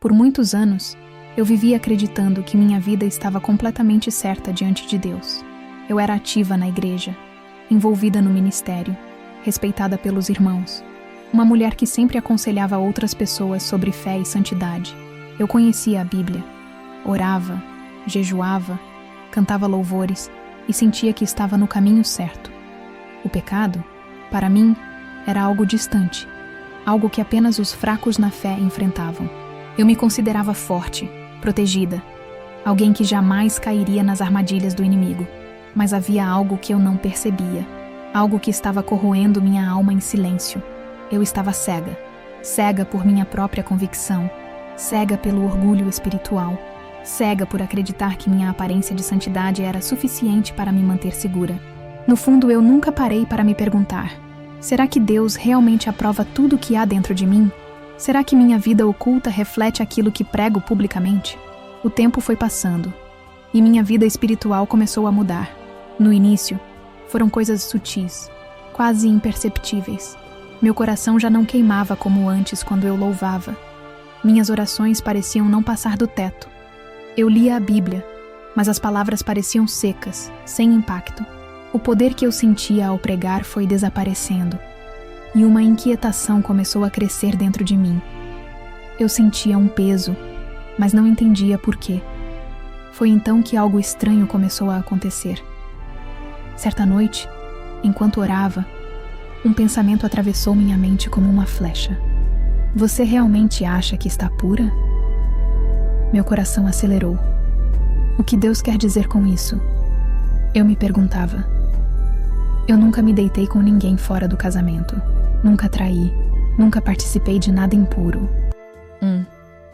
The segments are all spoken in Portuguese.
Por muitos anos, eu vivia acreditando que minha vida estava completamente certa diante de Deus. Eu era ativa na igreja, envolvida no ministério, respeitada pelos irmãos. Uma mulher que sempre aconselhava outras pessoas sobre fé e santidade. Eu conhecia a Bíblia, orava, jejuava, cantava louvores e sentia que estava no caminho certo. O pecado, para mim, era algo distante, algo que apenas os fracos na fé enfrentavam. Eu me considerava forte, protegida, alguém que jamais cairia nas armadilhas do inimigo. Mas havia algo que eu não percebia, algo que estava corroendo minha alma em silêncio. Eu estava cega, cega por minha própria convicção, cega pelo orgulho espiritual, cega por acreditar que minha aparência de santidade era suficiente para me manter segura. No fundo, eu nunca parei para me perguntar: será que Deus realmente aprova tudo o que há dentro de mim? Será que minha vida oculta reflete aquilo que prego publicamente? O tempo foi passando, e minha vida espiritual começou a mudar. No início, foram coisas sutis, quase imperceptíveis. Meu coração já não queimava como antes quando eu louvava. Minhas orações pareciam não passar do teto. Eu lia a Bíblia, mas as palavras pareciam secas, sem impacto. O poder que eu sentia ao pregar foi desaparecendo, e uma inquietação começou a crescer dentro de mim. Eu sentia um peso, mas não entendia por quê. Foi então que algo estranho começou a acontecer. Certa noite, enquanto orava, um pensamento atravessou minha mente como uma flecha. Você realmente acha que está pura? Meu coração acelerou. O que Deus quer dizer com isso? Eu me perguntava. Eu nunca me deitei com ninguém fora do casamento. Nunca traí. Nunca participei de nada impuro.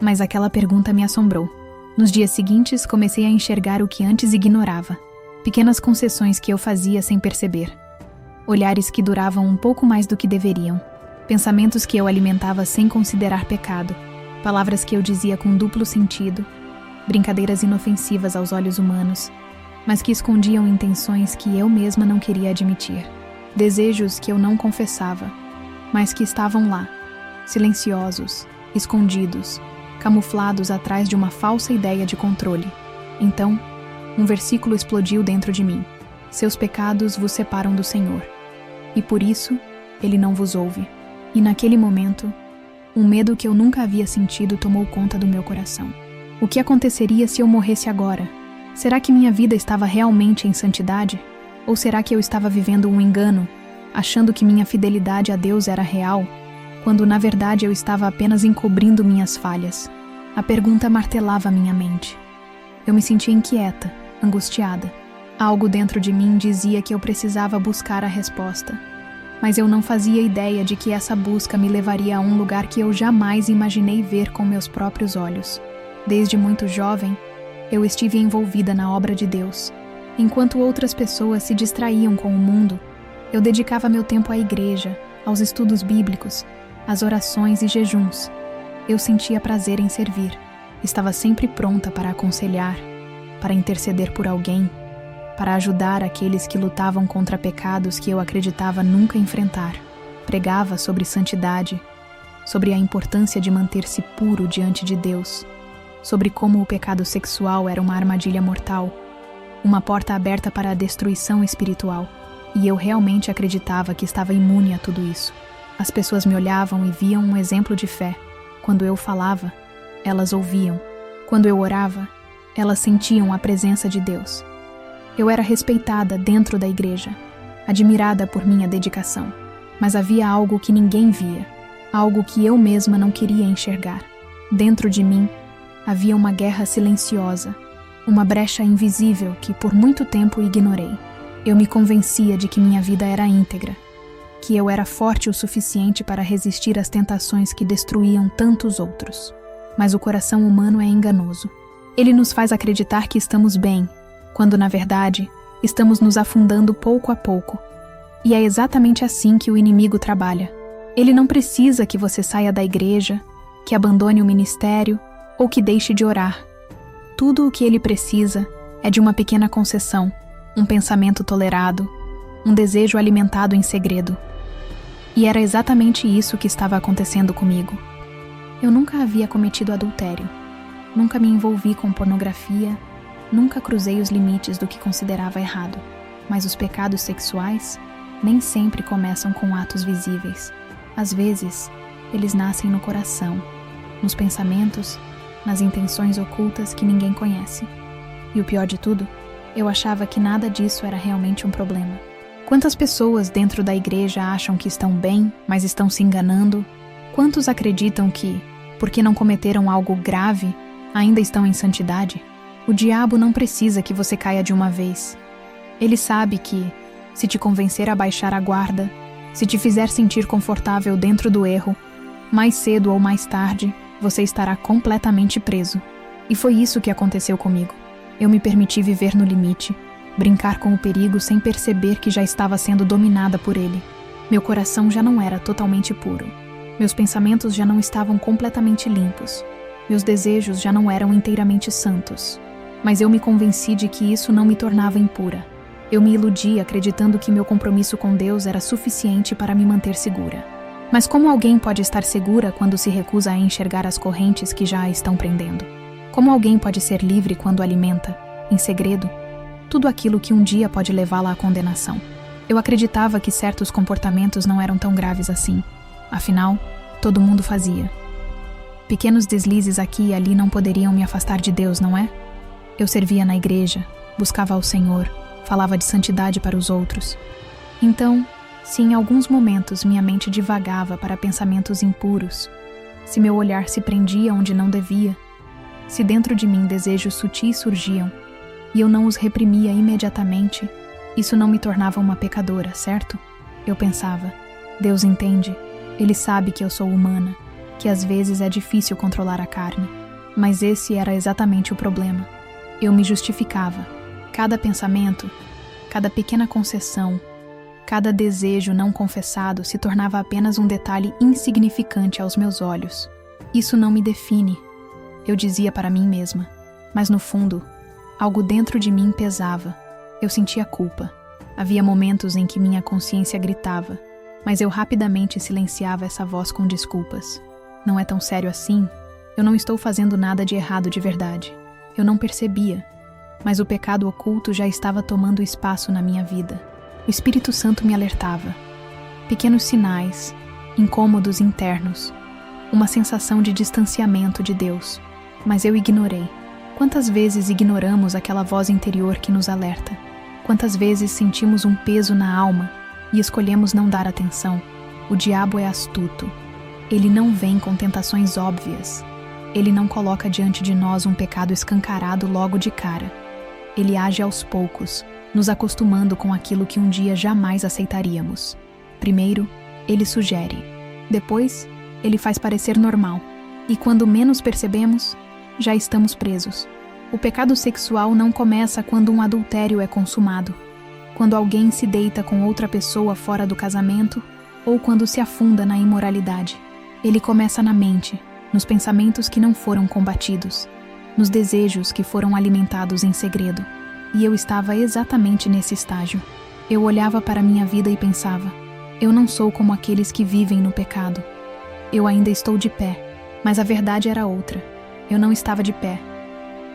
Mas aquela pergunta me assombrou. Nos dias seguintes, comecei a enxergar o que antes ignorava. Pequenas concessões que eu fazia sem perceber. Olhares que duravam um pouco mais do que deveriam. Pensamentos que eu alimentava sem considerar pecado. Palavras que eu dizia com duplo sentido. Brincadeiras inofensivas aos olhos humanos, mas que escondiam intenções que eu mesma não queria admitir. Desejos que eu não confessava, mas que estavam lá, silenciosos, escondidos, camuflados atrás de uma falsa ideia de controle. Então, um versículo explodiu dentro de mim. Seus pecados vos separam do Senhor, e por isso Ele não vos ouve. E naquele momento, um medo que eu nunca havia sentido tomou conta do meu coração. O que aconteceria se eu morresse agora? Será que minha vida estava realmente em santidade? Ou será que eu estava vivendo um engano, achando que minha fidelidade a Deus era real, quando na verdade eu estava apenas encobrindo minhas falhas? A pergunta martelava minha mente. Eu me sentia inquieta, angustiada. Algo dentro de mim dizia que eu precisava buscar a resposta. Mas eu não fazia ideia de que essa busca me levaria a um lugar que eu jamais imaginei ver com meus próprios olhos. Desde muito jovem, eu estive envolvida na obra de Deus. Enquanto outras pessoas se distraíam com o mundo, eu dedicava meu tempo à igreja, aos estudos bíblicos, às orações e jejuns. Eu sentia prazer em servir. Estava sempre pronta para aconselhar, para interceder por alguém, para ajudar aqueles que lutavam contra pecados que eu acreditava nunca enfrentar. Pregava sobre santidade, sobre a importância de manter-se puro diante de Deus, sobre como o pecado sexual era uma armadilha mortal, uma porta aberta para a destruição espiritual, e eu realmente acreditava que estava imune a tudo isso. As pessoas me olhavam e viam um exemplo de fé. Quando eu falava, elas ouviam. Quando eu orava, elas sentiam a presença de Deus. Eu era respeitada dentro da igreja, admirada por minha dedicação, mas havia algo que ninguém via, algo que eu mesma não queria enxergar. Dentro de mim, havia uma guerra silenciosa, uma brecha invisível que por muito tempo ignorei. Eu me convencia de que minha vida era íntegra, que eu era forte o suficiente para resistir às tentações que destruíam tantos outros. Mas o coração humano é enganoso. Ele nos faz acreditar que estamos bem, quando na verdade, estamos nos afundando pouco a pouco. E é exatamente assim que o inimigo trabalha. Ele não precisa que você saia da igreja, que abandone o ministério ou que deixe de orar. Tudo o que ele precisa é de uma pequena concessão, um pensamento tolerado, um desejo alimentado em segredo. E era exatamente isso que estava acontecendo comigo. Eu nunca havia cometido adultério. Nunca me envolvi com pornografia. Nunca cruzei os limites do que considerava errado. Mas os pecados sexuais nem sempre começam com atos visíveis. Às vezes, eles nascem no coração, nos pensamentos, nas intenções ocultas que ninguém conhece. E o pior de tudo, eu achava que nada disso era realmente um problema. Quantas pessoas dentro da igreja acham que estão bem, mas estão se enganando? Quantos acreditam que, porque não cometeram algo grave, ainda estão em santidade? O diabo não precisa que você caia de uma vez. Ele sabe que, se te convencer a baixar a guarda, se te fizer sentir confortável dentro do erro, mais cedo ou mais tarde, você estará completamente preso. E foi isso que aconteceu comigo. Eu me permiti viver no limite, brincar com o perigo sem perceber que já estava sendo dominada por ele. Meu coração já não era totalmente puro. Meus pensamentos já não estavam completamente limpos. Meus desejos já não eram inteiramente santos. Mas eu me convenci de que isso não me tornava impura. Eu me iludi acreditando que meu compromisso com Deus era suficiente para me manter segura. Mas como alguém pode estar segura quando se recusa a enxergar as correntes que já a estão prendendo? Como alguém pode ser livre quando alimenta, em segredo, tudo aquilo que um dia pode levá-la à condenação? Eu acreditava que certos comportamentos não eram tão graves assim. Afinal, todo mundo fazia. Pequenos deslizes aqui e ali não poderiam me afastar de Deus, não é? Eu servia na igreja, buscava ao Senhor, falava de santidade para os outros. Então, se em alguns momentos minha mente divagava para pensamentos impuros, se meu olhar se prendia onde não devia, se dentro de mim desejos sutis surgiam e eu não os reprimia imediatamente, isso não me tornava uma pecadora, certo? Eu pensava, Deus entende, Ele sabe que eu sou humana, que às vezes é difícil controlar a carne, mas esse era exatamente o problema. Eu me justificava. Cada pensamento, cada pequena concessão, cada desejo não confessado se tornava apenas um detalhe insignificante aos meus olhos. Isso não me define, eu dizia para mim mesma. Mas no fundo, algo dentro de mim pesava. Eu sentia culpa. Havia momentos em que minha consciência gritava, mas eu rapidamente silenciava essa voz com desculpas. Não é tão sério assim. Eu não estou fazendo nada de errado de verdade. Eu não percebia. Mas o pecado oculto já estava tomando espaço na minha vida. O Espírito Santo me alertava. Pequenos sinais, incômodos internos, uma sensação de distanciamento de Deus. Mas eu ignorei. Quantas vezes ignoramos aquela voz interior que nos alerta? Quantas vezes sentimos um peso na alma e escolhemos não dar atenção? O diabo é astuto. Ele não vem com tentações óbvias. Ele não coloca diante de nós um pecado escancarado logo de cara. Ele age aos poucos, nos acostumando com aquilo que um dia jamais aceitaríamos. Primeiro, ele sugere. Depois, ele faz parecer normal. E quando menos percebemos, já estamos presos. O pecado sexual não começa quando um adultério é consumado, quando alguém se deita com outra pessoa fora do casamento ou quando se afunda na imoralidade. Ele começa na mente, nos pensamentos que não foram combatidos, nos desejos que foram alimentados em segredo. E eu estava exatamente nesse estágio. Eu olhava para minha vida e pensava, eu não sou como aqueles que vivem no pecado. Eu ainda estou de pé, mas a verdade era outra. Eu não estava de pé.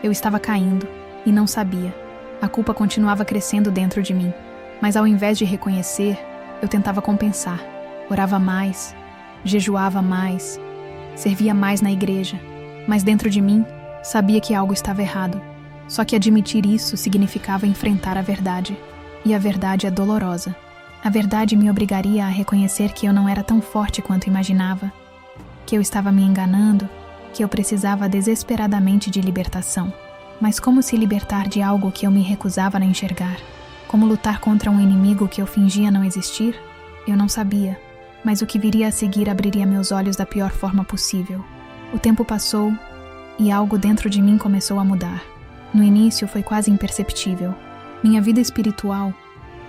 Eu estava caindo, e não sabia. A culpa continuava crescendo dentro de mim. Mas ao invés de reconhecer, eu tentava compensar. Orava mais, jejuava mais, servia mais na igreja. Mas dentro de mim, sabia que algo estava errado. Só que admitir isso significava enfrentar a verdade. E a verdade é dolorosa. A verdade me obrigaria a reconhecer que eu não era tão forte quanto imaginava, que eu estava me enganando, que eu precisava desesperadamente de libertação. Mas como se libertar de algo que eu me recusava a enxergar? Como lutar contra um inimigo que eu fingia não existir? Eu não sabia, mas o que viria a seguir abriria meus olhos da pior forma possível. O tempo passou e algo dentro de mim começou a mudar. No início foi quase imperceptível. Minha vida espiritual,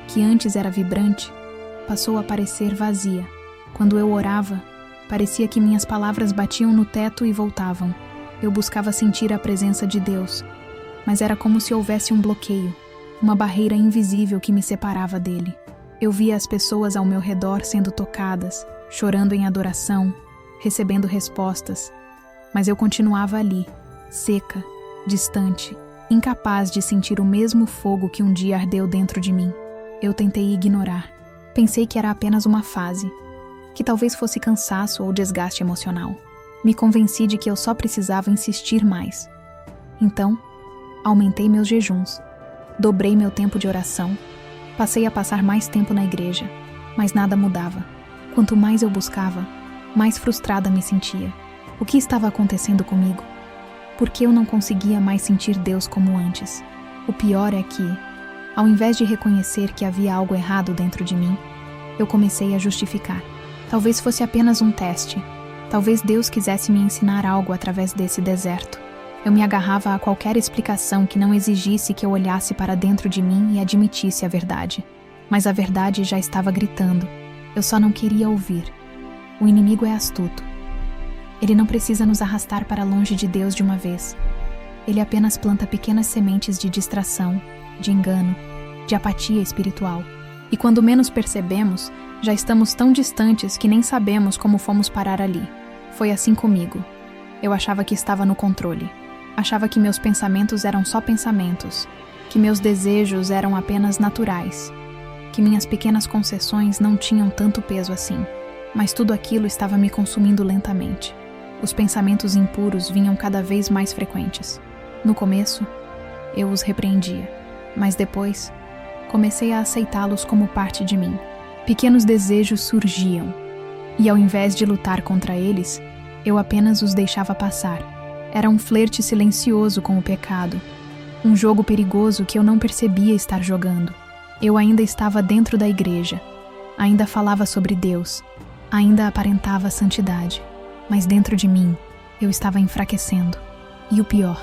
que antes era vibrante, passou a parecer vazia. Quando eu orava, parecia que minhas palavras batiam no teto e voltavam. Eu buscava sentir a presença de Deus, mas era como se houvesse um bloqueio, uma barreira invisível que me separava dele. Eu via as pessoas ao meu redor sendo tocadas, chorando em adoração, recebendo respostas, mas eu continuava ali, seca, distante, incapaz de sentir o mesmo fogo que um dia ardeu dentro de mim. Eu tentei ignorar. Pensei que era apenas uma fase, que talvez fosse cansaço ou desgaste emocional. Me convenci de que eu só precisava insistir mais. Então, aumentei meus jejuns, dobrei meu tempo de oração, passei a passar mais tempo na igreja, mas nada mudava. Quanto mais eu buscava, mais frustrada me sentia. O que estava acontecendo comigo? Por que eu não conseguia mais sentir Deus como antes? O pior é que, ao invés de reconhecer que havia algo errado dentro de mim, eu comecei a justificar. Talvez fosse apenas um teste. Talvez Deus quisesse me ensinar algo através desse deserto. Eu me agarrava a qualquer explicação que não exigisse que eu olhasse para dentro de mim e admitisse a verdade. Mas a verdade já estava gritando. Eu só não queria ouvir. O inimigo é astuto. Ele não precisa nos arrastar para longe de Deus de uma vez. Ele apenas planta pequenas sementes de distração, de engano, de apatia espiritual. E quando menos percebemos, já estamos tão distantes que nem sabemos como fomos parar ali. Foi assim comigo. Eu achava que estava no controle. Achava que meus pensamentos eram só pensamentos, que meus desejos eram apenas naturais, que minhas pequenas concessões não tinham tanto peso assim. Mas tudo aquilo estava me consumindo lentamente. Os pensamentos impuros vinham cada vez mais frequentes. No começo, eu os repreendia, mas depois, comecei a aceitá-los como parte de mim. Pequenos desejos surgiam, e ao invés de lutar contra eles, eu apenas os deixava passar. Era um flerte silencioso com o pecado, um jogo perigoso que eu não percebia estar jogando. Eu ainda estava dentro da igreja, ainda falava sobre Deus, ainda aparentava santidade, mas dentro de mim, eu estava enfraquecendo. E o pior,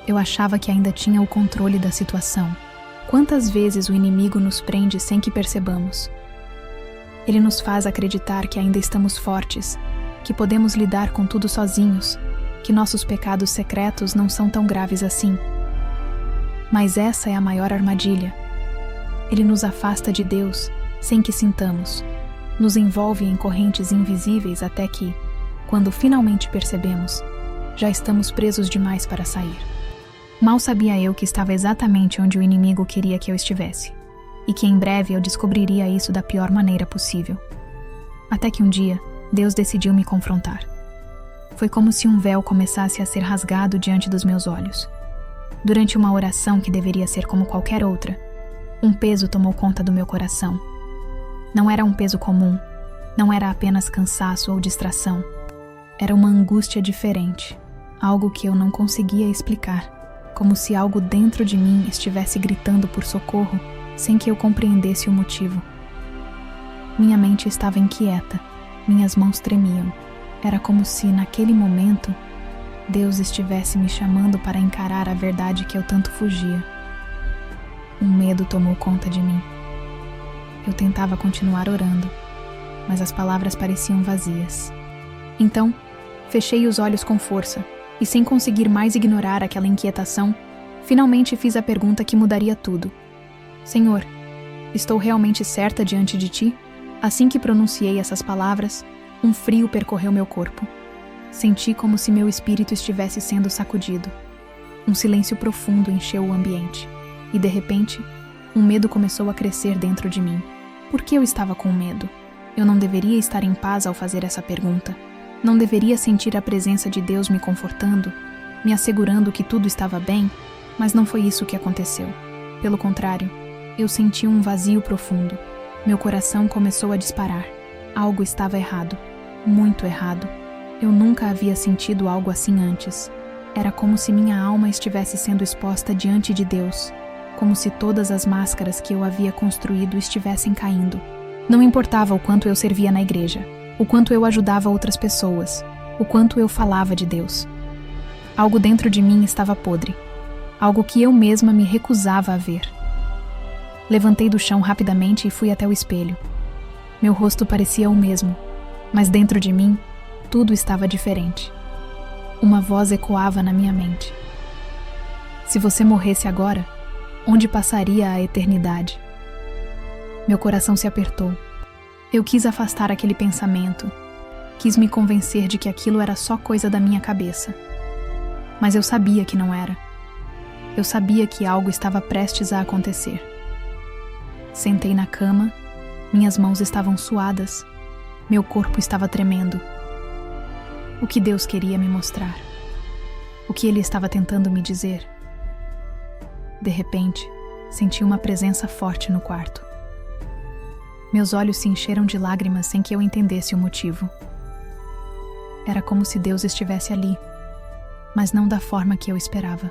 eu achava que ainda tinha o controle da situação. Quantas vezes o inimigo nos prende sem que percebamos? Ele nos faz acreditar que ainda estamos fortes, que podemos lidar com tudo sozinhos, que nossos pecados secretos não são tão graves assim. Mas essa é a maior armadilha. Ele nos afasta de Deus sem que sintamos, nos envolve em correntes invisíveis até que, quando finalmente percebemos, já estamos presos demais para sair. Mal sabia eu que estava exatamente onde o inimigo queria que eu estivesse, e que em breve eu descobriria isso da pior maneira possível. Até que um dia, Deus decidiu me confrontar. Foi como se um véu começasse a ser rasgado diante dos meus olhos. Durante uma oração que deveria ser como qualquer outra, um peso tomou conta do meu coração. Não era um peso comum, não era apenas cansaço ou distração. Era uma angústia diferente, algo que eu não conseguia explicar, como se algo dentro de mim estivesse gritando por socorro, sem que eu compreendesse o motivo. Minha mente estava inquieta, minhas mãos tremiam. Era como se, naquele momento, Deus estivesse me chamando para encarar a verdade que eu tanto fugia. Um medo tomou conta de mim. Eu tentava continuar orando, mas as palavras pareciam vazias. Então, fechei os olhos com força e, sem conseguir mais ignorar aquela inquietação, finalmente fiz a pergunta que mudaria tudo. Senhor, estou realmente certa diante de ti? Assim que pronunciei essas palavras, um frio percorreu meu corpo. Senti como se meu espírito estivesse sendo sacudido. Um silêncio profundo encheu o ambiente. E, de repente, um medo começou a crescer dentro de mim. Por que eu estava com medo? Eu não deveria estar em paz ao fazer essa pergunta. Não deveria sentir a presença de Deus me confortando, me assegurando que tudo estava bem, mas não foi isso que aconteceu. Pelo contrário, eu senti um vazio profundo. Meu coração começou a disparar. Algo estava errado. Muito errado. Eu nunca havia sentido algo assim antes. Era como se minha alma estivesse sendo exposta diante de Deus, como se todas as máscaras que eu havia construído estivessem caindo. Não importava o quanto eu servia na igreja, o quanto eu ajudava outras pessoas, o quanto eu falava de Deus. Algo dentro de mim estava podre, algo que eu mesma me recusava a ver. Levantei do chão rapidamente e fui até o espelho. Meu rosto parecia o mesmo, mas dentro de mim, tudo estava diferente. Uma voz ecoava na minha mente. Se você morresse agora, onde passaria a eternidade? Meu coração se apertou. Eu quis afastar aquele pensamento. Quis me convencer de que aquilo era só coisa da minha cabeça. Mas eu sabia que não era. Eu sabia que algo estava prestes a acontecer. Sentei na cama, minhas mãos estavam suadas, meu corpo estava tremendo. O que Deus queria me mostrar? O que Ele estava tentando me dizer? De repente, senti uma presença forte no quarto. Meus olhos se encheram de lágrimas sem que eu entendesse o motivo. Era como se Deus estivesse ali, mas não da forma que eu esperava.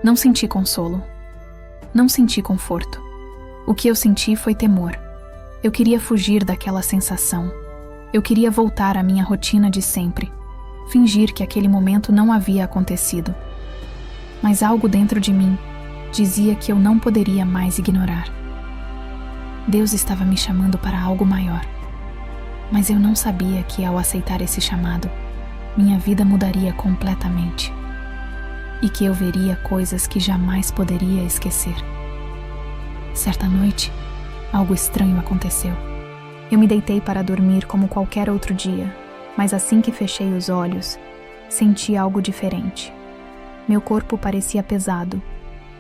Não senti consolo. Não senti conforto. O que eu senti foi temor. Eu queria fugir daquela sensação. Eu queria voltar à minha rotina de sempre. Fingir que aquele momento não havia acontecido. Mas algo dentro de mim dizia que eu não poderia mais ignorar. Deus estava me chamando para algo maior. Mas eu não sabia que ao aceitar esse chamado, minha vida mudaria completamente. E que eu veria coisas que jamais poderia esquecer. Certa noite, algo estranho aconteceu. Eu me deitei para dormir como qualquer outro dia, mas assim que fechei os olhos, senti algo diferente. Meu corpo parecia pesado,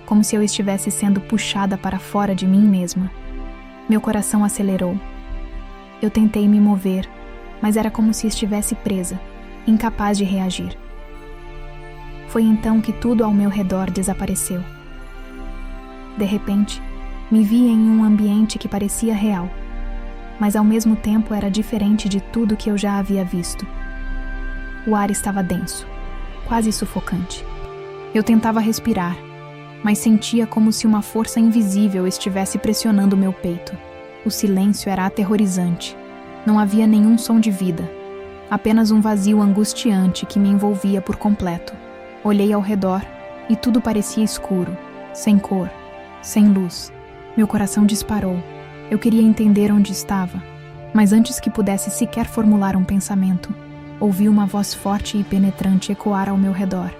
como se eu estivesse sendo puxada para fora de mim mesma. Meu coração acelerou. Eu tentei me mover, mas era como se estivesse presa, incapaz de reagir. Foi então que tudo ao meu redor desapareceu. De repente, me vi em um ambiente que parecia real, mas ao mesmo tempo era diferente de tudo que eu já havia visto. O ar estava denso, quase sufocante. Eu tentava respirar, mas sentia como se uma força invisível estivesse pressionando meu peito. O silêncio era aterrorizante. Não havia nenhum som de vida, apenas um vazio angustiante que me envolvia por completo. Olhei ao redor e tudo parecia escuro, sem cor, sem luz. Meu coração disparou. Eu queria entender onde estava, mas antes que pudesse sequer formular um pensamento, ouvi uma voz forte e penetrante ecoar ao meu redor.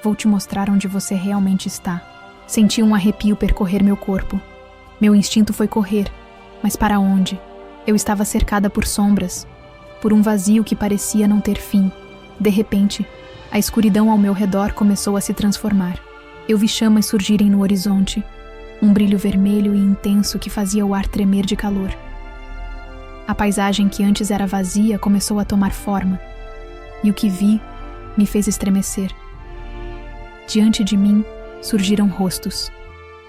Vou te mostrar onde você realmente está. Senti um arrepio percorrer meu corpo. Meu instinto foi correr, mas para onde? Eu estava cercada por sombras, por um vazio que parecia não ter fim. De repente, a escuridão ao meu redor começou a se transformar. Eu vi chamas surgirem no horizonte, um brilho vermelho e intenso que fazia o ar tremer de calor. A paisagem que antes era vazia começou a tomar forma, e o que vi me fez estremecer. Diante de mim surgiram rostos.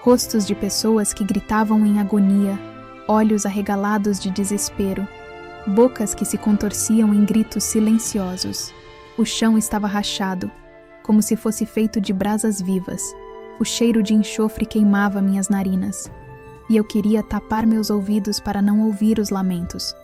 Rostos de pessoas que gritavam em agonia, olhos arregalados de desespero, bocas que se contorciam em gritos silenciosos. O chão estava rachado, como se fosse feito de brasas vivas. O cheiro de enxofre queimava minhas narinas, e eu queria tapar meus ouvidos para não ouvir os lamentos,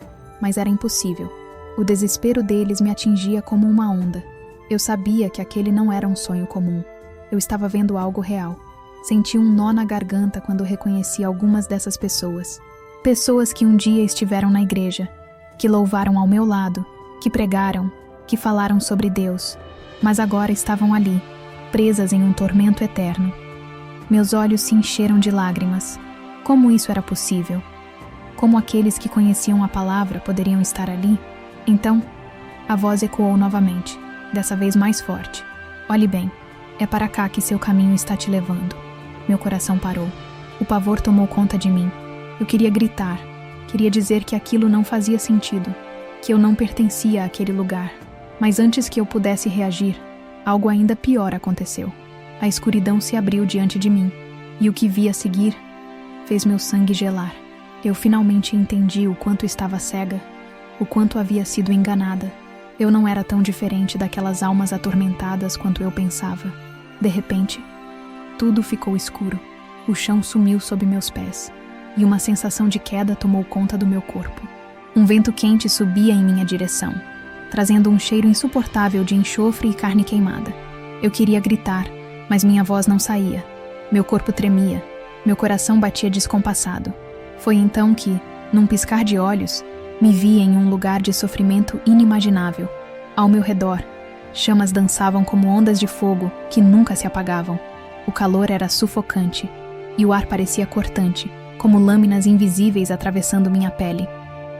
mas era impossível. O desespero deles me atingia como uma onda. Eu sabia que aquele não era um sonho comum. Eu estava vendo algo real. Senti um nó na garganta quando reconheci algumas dessas pessoas. Pessoas que um dia estiveram na igreja, que louvaram ao meu lado, que pregaram, que falaram sobre Deus, mas agora estavam ali, presas em um tormento eterno. Meus olhos se encheram de lágrimas. Como isso era possível? Como aqueles que conheciam a palavra poderiam estar ali? Então, a voz ecoou novamente, dessa vez mais forte. Olhe bem, é para cá que seu caminho está te levando. Meu coração parou. O pavor tomou conta de mim. Eu queria gritar, queria dizer que aquilo não fazia sentido, que eu não pertencia àquele lugar. Mas antes que eu pudesse reagir, algo ainda pior aconteceu. A escuridão se abriu diante de mim, e o que vi a seguir fez meu sangue gelar. Eu finalmente entendi o quanto estava cega, o quanto havia sido enganada. Eu não era tão diferente daquelas almas atormentadas quanto eu pensava. De repente, tudo ficou escuro. O chão sumiu sob meus pés, e uma sensação de queda tomou conta do meu corpo. Um vento quente subia em minha direção, trazendo um cheiro insuportável de enxofre e carne queimada. Eu queria gritar, mas minha voz não saía. Meu corpo tremia, meu coração batia descompassado. Foi então que, num piscar de olhos, me vi em um lugar de sofrimento inimaginável. Ao meu redor, chamas dançavam como ondas de fogo que nunca se apagavam. O calor era sufocante, e o ar parecia cortante, como lâminas invisíveis atravessando minha pele.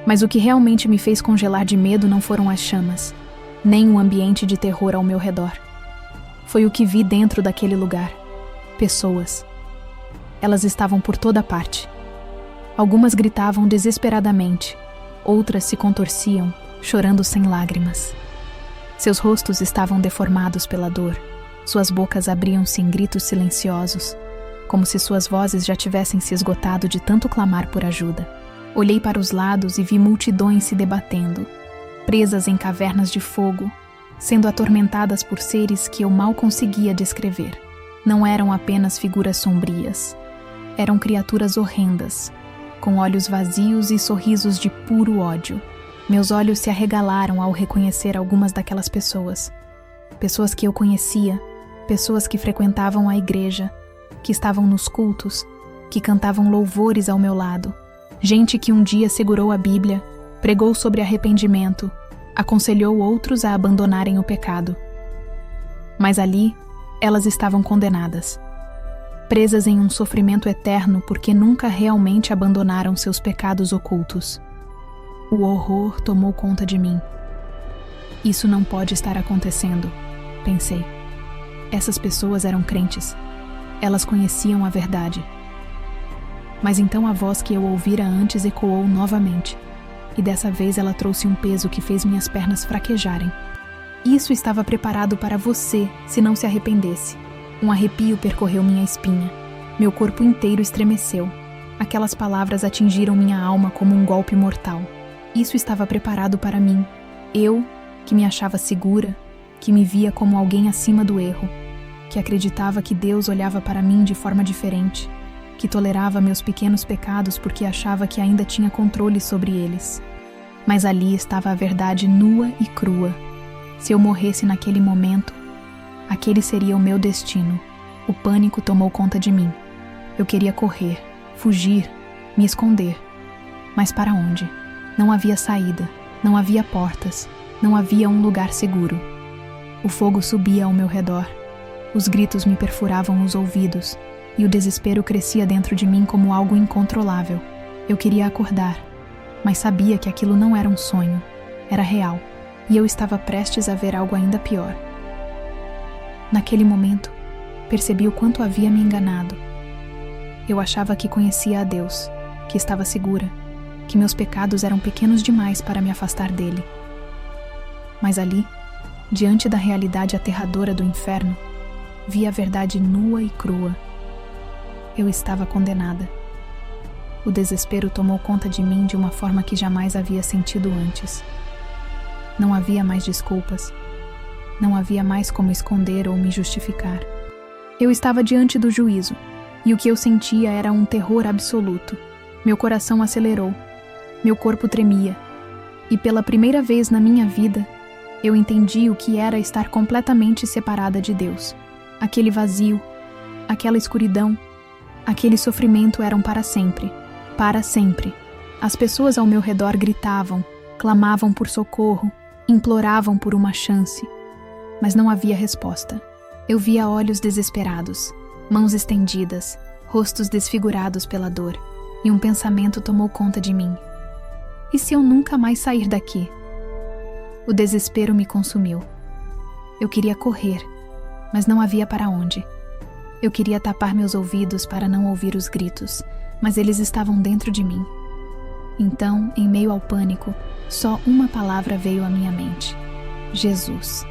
Mas o que realmente me fez congelar de medo não foram as chamas, nem o ambiente de terror ao meu redor. Foi o que vi dentro daquele lugar. Pessoas. Elas estavam por toda parte. Algumas gritavam desesperadamente, outras se contorciam, chorando sem lágrimas. Seus rostos estavam deformados pela dor, suas bocas abriam-se em gritos silenciosos, como se suas vozes já tivessem se esgotado de tanto clamar por ajuda. Olhei para os lados e vi multidões se debatendo, presas em cavernas de fogo, sendo atormentadas por seres que eu mal conseguia descrever. Não eram apenas figuras sombrias, eram criaturas horrendas, com olhos vazios e sorrisos de puro ódio. Meus olhos se arregalaram ao reconhecer algumas daquelas pessoas. Pessoas que eu conhecia, pessoas que frequentavam a igreja, que estavam nos cultos, que cantavam louvores ao meu lado. Gente que um dia segurou a Bíblia, pregou sobre arrependimento, aconselhou outros a abandonarem o pecado. Mas ali, elas estavam condenadas, presas em um sofrimento eterno porque nunca realmente abandonaram seus pecados ocultos. O horror tomou conta de mim. Isso não pode estar acontecendo, pensei. Essas pessoas eram crentes. Elas conheciam a verdade. Mas então a voz que eu ouvira antes ecoou novamente, e dessa vez ela trouxe um peso que fez minhas pernas fraquejarem. Isso estava preparado para você, se não se arrependesse. Um arrepio percorreu minha espinha. Meu corpo inteiro estremeceu. Aquelas palavras atingiram minha alma como um golpe mortal. Isso estava preparado para mim. Eu, que me achava segura, que me via como alguém acima do erro, que acreditava que Deus olhava para mim de forma diferente, que tolerava meus pequenos pecados porque achava que ainda tinha controle sobre eles. Mas ali estava a verdade nua e crua. Se eu morresse naquele momento, aquele seria o meu destino. O pânico tomou conta de mim. Eu queria correr, fugir, me esconder. Mas para onde? Não havia saída, não havia portas, não havia um lugar seguro. O fogo subia ao meu redor. Os gritos me perfuravam os ouvidos, e o desespero crescia dentro de mim como algo incontrolável. Eu queria acordar, mas sabia que aquilo não era um sonho, era real, e eu estava prestes a ver algo ainda pior. Naquele momento, percebi o quanto havia me enganado. Eu achava que conhecia a Deus, que estava segura, que meus pecados eram pequenos demais para me afastar dele. Mas ali, diante da realidade aterradora do inferno, vi a verdade nua e crua. Eu estava condenada. O desespero tomou conta de mim de uma forma que jamais havia sentido antes. Não havia mais desculpas. Não havia mais como esconder ou me justificar. Eu estava diante do juízo, e o que eu sentia era um terror absoluto. Meu coração acelerou, meu corpo tremia, e pela primeira vez na minha vida, eu entendi o que era estar completamente separada de Deus. Aquele vazio, aquela escuridão, aquele sofrimento eram para sempre. Para sempre. As pessoas ao meu redor gritavam, clamavam por socorro, imploravam por uma chance. Mas não havia resposta. Eu via olhos desesperados, mãos estendidas, rostos desfigurados pela dor, e um pensamento tomou conta de mim. E se eu nunca mais sair daqui? O desespero me consumiu. Eu queria correr, mas não havia para onde. Eu queria tapar meus ouvidos para não ouvir os gritos, mas eles estavam dentro de mim. Então, em meio ao pânico, só uma palavra veio à minha mente: Jesus.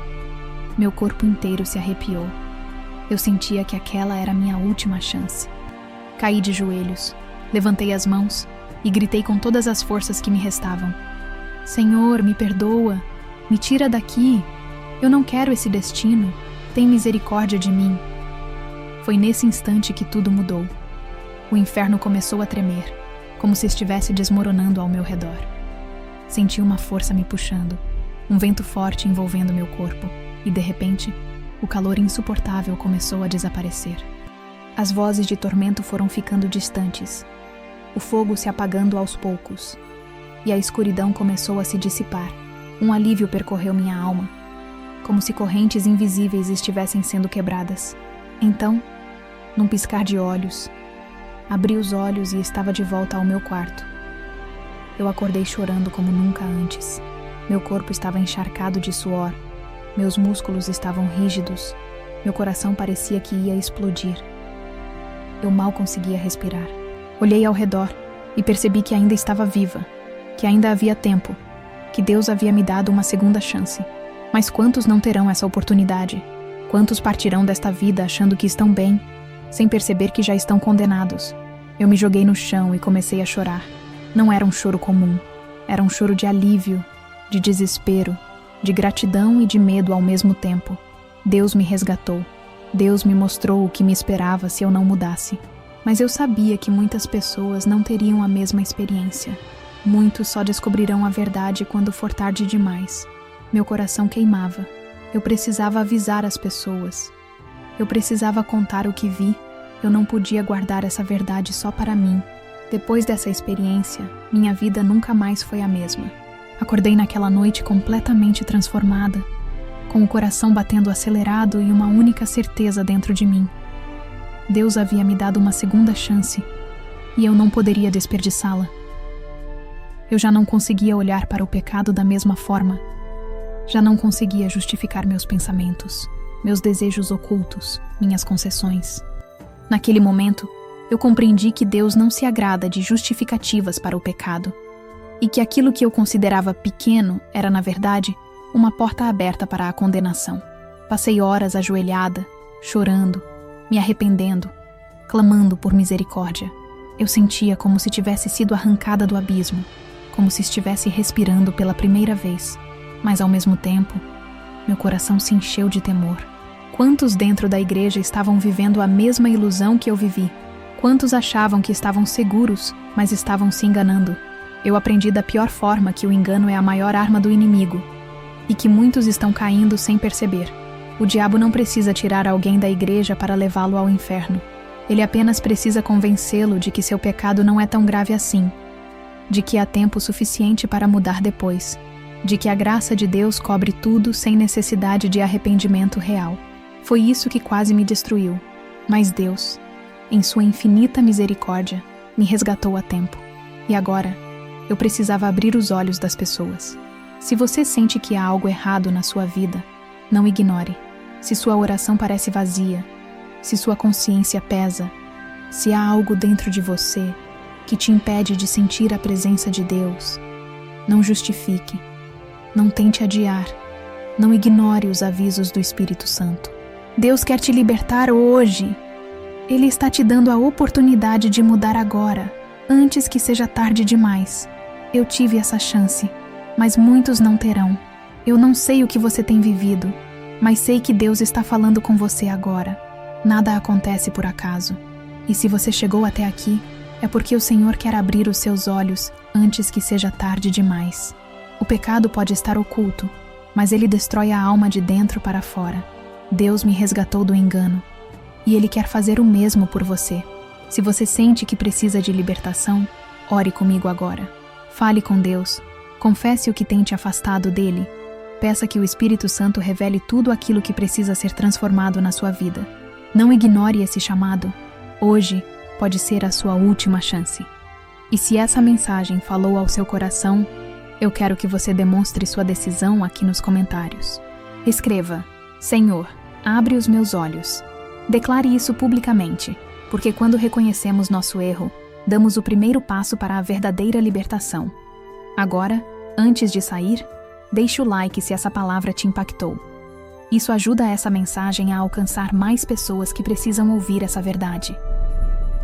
Meu corpo inteiro se arrepiou. Eu sentia que aquela era a minha última chance. Caí de joelhos, levantei as mãos e gritei com todas as forças que me restavam: Senhor, me perdoa, me tira daqui, eu não quero esse destino, tem misericórdia de mim. Foi nesse instante que tudo mudou. O inferno começou a tremer, como se estivesse desmoronando ao meu redor. Senti uma força me puxando, um vento forte envolvendo meu corpo, e de repente, o calor insuportável começou a desaparecer. As vozes de tormento foram ficando distantes, o fogo se apagando aos poucos, e a escuridão começou a se dissipar. Um alívio percorreu minha alma, como se correntes invisíveis estivessem sendo quebradas. Então, num piscar de olhos, abri os olhos e estava de volta ao meu quarto. Eu acordei chorando como nunca antes. Meu corpo estava encharcado de suor. Meus músculos estavam rígidos. Meu coração parecia que ia explodir. Eu mal conseguia respirar. Olhei ao redor e percebi que ainda estava viva, que ainda havia tempo, que Deus havia me dado uma segunda chance. Mas quantos não terão essa oportunidade? Quantos partirão desta vida achando que estão bem, sem perceber que já estão condenados? Eu me joguei no chão e comecei a chorar. Não era um choro comum. Era um choro de alívio, de desespero, de gratidão e de medo ao mesmo tempo. Deus me resgatou. Deus me mostrou o que me esperava se eu não mudasse. Mas eu sabia que muitas pessoas não teriam a mesma experiência. Muitos só descobrirão a verdade quando for tarde demais. Meu coração queimava. Eu precisava avisar as pessoas. Eu precisava contar o que vi. Eu não podia guardar essa verdade só para mim. Depois dessa experiência, minha vida nunca mais foi a mesma. Acordei naquela noite completamente transformada, com o coração batendo acelerado e uma única certeza dentro de mim. Deus havia me dado uma segunda chance, e eu não poderia desperdiçá-la. Eu já não conseguia olhar para o pecado da mesma forma. Já não conseguia justificar meus pensamentos, meus desejos ocultos, minhas concessões. Naquele momento, eu compreendi que Deus não se agrada de justificativas para o pecado, e que aquilo que eu considerava pequeno era, na verdade, uma porta aberta para a condenação. Passei horas ajoelhada, chorando, me arrependendo, clamando por misericórdia. Eu sentia como se tivesse sido arrancada do abismo, como se estivesse respirando pela primeira vez. Mas, ao mesmo tempo, meu coração se encheu de temor. Quantos dentro da igreja estavam vivendo a mesma ilusão que eu vivi? Quantos achavam que estavam seguros, mas estavam se enganando? Eu aprendi da pior forma que o engano é a maior arma do inimigo, e que muitos estão caindo sem perceber. O diabo não precisa tirar alguém da igreja para levá-lo ao inferno. Ele apenas precisa convencê-lo de que seu pecado não é tão grave assim, de que há tempo suficiente para mudar depois, de que a graça de Deus cobre tudo sem necessidade de arrependimento real. Foi isso que quase me destruiu. Mas Deus, em sua infinita misericórdia, me resgatou a tempo. E agora, eu precisava abrir os olhos das pessoas. Se você sente que há algo errado na sua vida, não ignore. Se sua oração parece vazia, se sua consciência pesa, se há algo dentro de você que te impede de sentir a presença de Deus, não justifique. Não tente adiar. Não ignore os avisos do Espírito Santo. Deus quer te libertar hoje. Ele está te dando a oportunidade de mudar agora, antes que seja tarde demais. Eu tive essa chance, mas muitos não terão. Eu não sei o que você tem vivido, mas sei que Deus está falando com você agora. Nada acontece por acaso. E se você chegou até aqui, é porque o Senhor quer abrir os seus olhos antes que seja tarde demais. O pecado pode estar oculto, mas ele destrói a alma de dentro para fora. Deus me resgatou do engano, e Ele quer fazer o mesmo por você. Se você sente que precisa de libertação, ore comigo agora. Fale com Deus, confesse o que tem te afastado dele, peça que o Espírito Santo revele tudo aquilo que precisa ser transformado na sua vida. Não ignore esse chamado. Hoje pode ser a sua última chance. E se essa mensagem falou ao seu coração, eu quero que você demonstre sua decisão aqui nos comentários. Escreva: Senhor, abre os meus olhos. Declare isso publicamente, porque quando reconhecemos nosso erro, damos o primeiro passo para a verdadeira libertação. Agora, antes de sair, deixe o like se essa palavra te impactou. Isso ajuda essa mensagem a alcançar mais pessoas que precisam ouvir essa verdade.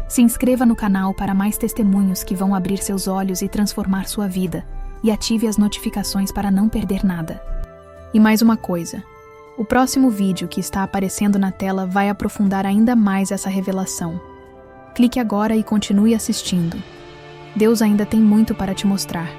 Se inscreva no canal para mais testemunhos que vão abrir seus olhos e transformar sua vida, e ative as notificações para não perder nada. E mais uma coisa, o próximo vídeo que está aparecendo na tela vai aprofundar ainda mais essa revelação. Clique agora e continue assistindo. Deus ainda tem muito para te mostrar.